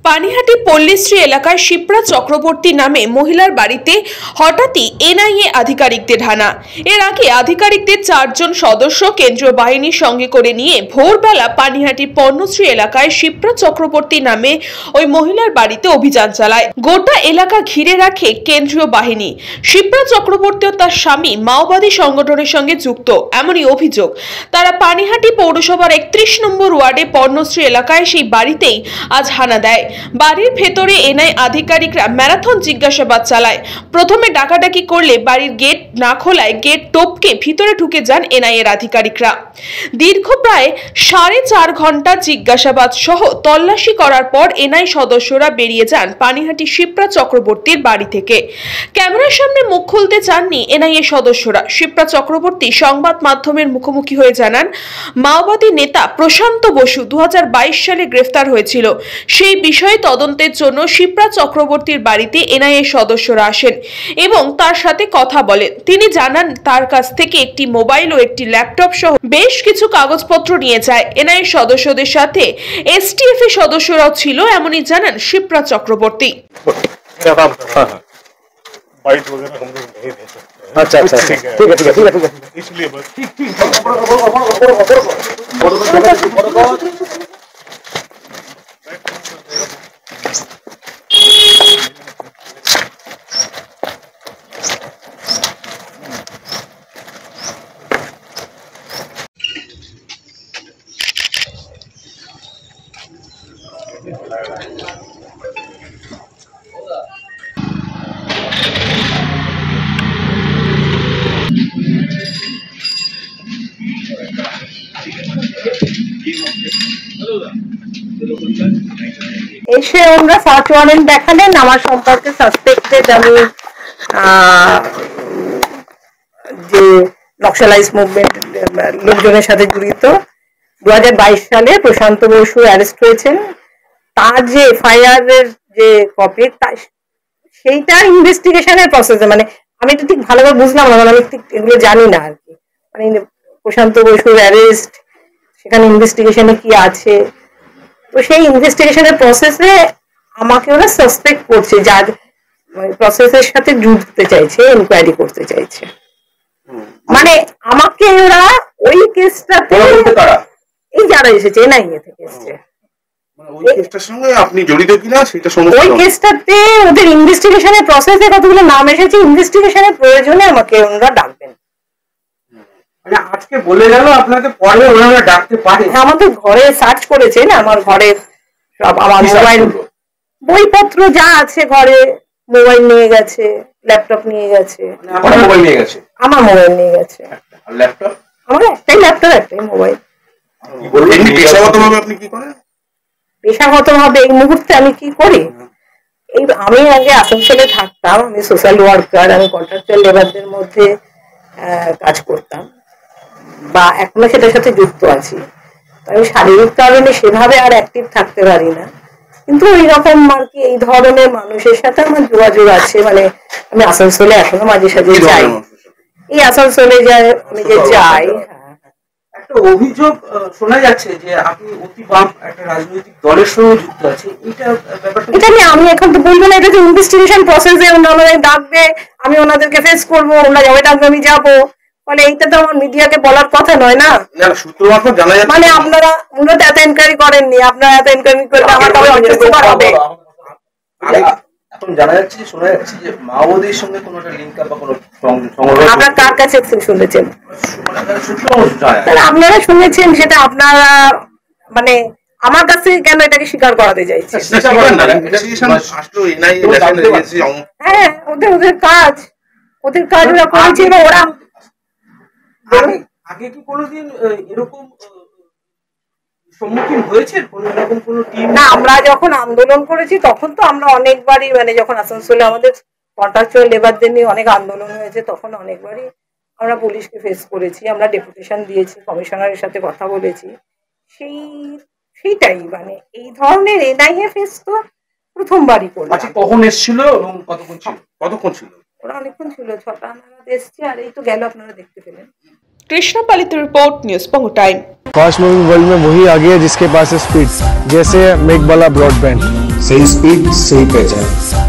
পানিহাটি পল্লীশ্রী এলাকায় শিপ্রা চক্রবর্তী নামে মহিলার বাড়িতে হঠাৎই এনআইএ আধিকারিকদের হানা। এর আগে আধিকারিকদের 4 জন সদস্য কেন্দ্রীয় বাহিনীর সঙ্গে করে নিয়ে ভোরবেলা পানিহাটি পণ্যশ্রী এলাকায় শিপ্রা চক্রবর্তী নামে ওই মহিলার বাড়িতে অভিযান চালায়। গোটা এলাকা ঘিরে রাখে কেন্দ্রীয় বাহিনী। শিপ্রা চক্রবর্তী ও তার স্বামী মাওবাদী সংগঠনের সঙ্গে যুক্ত এমনই অভিযোগ। তারা পানিহাটি পৌরসভার 31 নম্বর ওয়ার্ডে পণ্যশ্রী এলাকায় সেই বাড়িতেই আজ হানা দেয়। বাড়ির ভেতরে এনআই আধিকারিকরা ম্যারাথন জিজ্ঞাসাবাদ চালায়। প্রথমে ডাকাডাকি করলে বাড়ির গেট না খোলায় গেট টপকে ভিতরে ঢুকে যান এনআই এর আধিকারিকরা। দীর্ঘ প্রায় 4.5 ঘন্টা জিজ্ঞাসাবাদ সহ তল্লাশি করার পর এনআই সদস্যরা বেরিয়ে যান পানিহাটি শিপ্রা চক্রবর্তীর বাড়ি থেকে। ক্যামেরার সামনে মুখ খুলতে চাননি এনআই এর সদস্যরা। শিপ্রা চক্রবর্তী সংবাদ মাধ্যমের মুখোমুখি হয়ে জানান, মাওবাদী নেতা প্রশান্ত বসু 2022 সালে গ্রেফতার হয়েছিল। সেই বিষয়ে তদন্তের জন্য শিপ্রা চক্রবর্তীর বাড়িতে এনআই এর সদস্যরা আসেন এবং তার সাথে কথা বলেন। তিনি জানান তার কাছ থেকে একটি মোবাইল ও একটি ল্যাপটপ সহ বেশ কিছু কাগজপত্র নিয়ে যায়। এনআই এর সদস্যদের সাথে এসটিএফ এর সদস্যরাও ছিল এমনই জানান শিপ্রা চক্রবর্তী। अच्छा अच्छा ठीक है ठीक है ठीक है ठीक है इसलिए बस ठीक ठीक এসে আমরা সার্চ ওয়ারেন্ট দেখালেন আমার সম্পর্কে সাসপেক্টেড আমি যে নকশালাইজ মুভমেন্ট লোকজনের সাথে জড়িত। 2022 সালে প্রশান্ত বসু অ্যারেস্ট হয়েছেন। তার যে এফআইআর এর যে কপি সেইটা ইনভেস্টিগেশনের প্রসেসে, মানে আমি তো ঠিক ভালোভাবে বুঝলাম না, আমি ঠিক এগুলো জানি না আর কি। মানে প্রশান্ত বসুর অ্যারেস্ট, সেখানে ইনভেস্টিগেশনে কি আছে, তো সেই ইনভেস্টিগেশনের প্রসেসে আমাকে ওরা সাসপেক্ট করছে, যার প্রসেসের সাথে জুড়তে চাইছে, এনকোয়ারি করতে চাইছে। মানে আমাকে ওরা ওই কেসটাতে, এই যারা এসেছে এনআইএ থেকে এসেছে, ওই কেসটার সঙ্গে আপনি জড়িত কিনা সেটা সমস্ত, ওই কেসটাতে ওদের ইনভেস্টিগেশনের প্রসেসে কতগুলো নাম এসেছে, ইনভেস্টিগেশনের প্রয়োজনে আমাকে ওরা ডাকবেন। মানে আজকে বলে গেল আপনাকে পরে ওনারা ডাকতে পারে? আমাদের ঘরে সার্চ করেছেন, আমার ঘরে সব আমার মোবাইল বইপত্র যা আছে ঘরে, মোবাইল নিয়ে গেছে, ল্যাপটপ নিয়ে গেছে। আপনার মোবাইল নিয়ে গেছে? আমার মোবাইল নিয়ে গেছে। আর ল্যাপটপ? আমার একটাই ল্যাপটপ, একটাই মোবাইল। কি বলবেন পেশাগতভাবে আপনি কি করেন? পেশাগতভাবে এই মুহূর্তে আমি কি করি, এই আমি আগে আসানসোলে থাকতাম, আমি সোশ্যাল ওয়ার্কার, আমি কন্ট্রাকচুয়াল লেবারদের মধ্যে কাজ করতাম বা এখনো সেটার সাথে যুক্ত আছি। আমি শারীরিক কারণে সেভাবে আর অ্যাক্টিভ থাকতে পারি না, কিন্তু ওই রকম আর কি এই ধরনের মানুষের সাথে আমার যোগাযোগ আছে। মানে আমি আসানসোলে এখনো মাঝে সাঝে যাই, এই আসানসোলে যাই, আমি যে যাই। একটা অভিযোগ শোনা যাচ্ছে যে আপনি অতি বাম একটা রাজনৈতিক দলের সঙ্গে যুক্ত আছে, এটা নিয়ে আমি এখন তো বলবো না, এটা তো ইনভেস্টিগেশন প্রসেসে ওনারা ডাকবে, আমি ওনাদেরকে ফেস করবো, ওনারা যাবে ডাকবে আমি যাবো, মানে এইটা তো আমার মিডিয়াকে বলার কথা নয় না। মানে আপনারা উন্নত এত এনকোয়ারি করেননি, আপনারা এত এনকোয়ারি করলে আমার তবে অস্বস্তিকর হবে। এখন জানা যাচ্ছে, শোনা যাচ্ছে যে মাওবাদীর সঙ্গে কোনো একটা লিঙ্ক আপ বা কোনো সংগঠন। আপনারা কার কাছে শুনেছেন? আপনারা শুনেছেন, সেটা আপনারা মানে আমার কাছে কেন এটাকে স্বীকার করাতে চাইছে? হ্যাঁ, ওদের কাজ, ওদের কাজ ওরা করেছে। ওরা আগে কি কোনোদিন এরকম সম্মুখীন হয়েছে এরকম কোনো টিম? না, আমরা যখন আন্দোলন করেছি তখন তো আমরা অনেকবারই, মানে যখন আসানসোলে আমাদের কন্ট্রাকচুয়াল লেবারদের নিয়ে অনেক আন্দোলন হয়েছে, তখন অনেকবারই আমরা পুলিশকে ফেস করেছি, আমরা ডেপুটেশন দিয়েছি, কমিশনারের সাথে কথা বলেছি। সেইটাই মানে এই ধরনের এনআইএ ফেস তো প্রথমবারই করলাম। আচ্ছা, কখন এসেছিল এবং কতক্ষণ ছিল? কতক্ষণ ছিল? ওরা অনেকক্ষণ ছিল, 6টা নাগাদ এসছে, আর এই তো গেল, আপনারা দেখতে পেলেন। कृष्णा पालित रिपोर्ट, न्यूज़ पंगो टाइम। फास्ट मूविंग वर्ल्ड में वही आगे है जिसके पास है स्पीड, जैसे मेघबाला ब्रॉडबैंड। सही स्पीड, सही पहचान।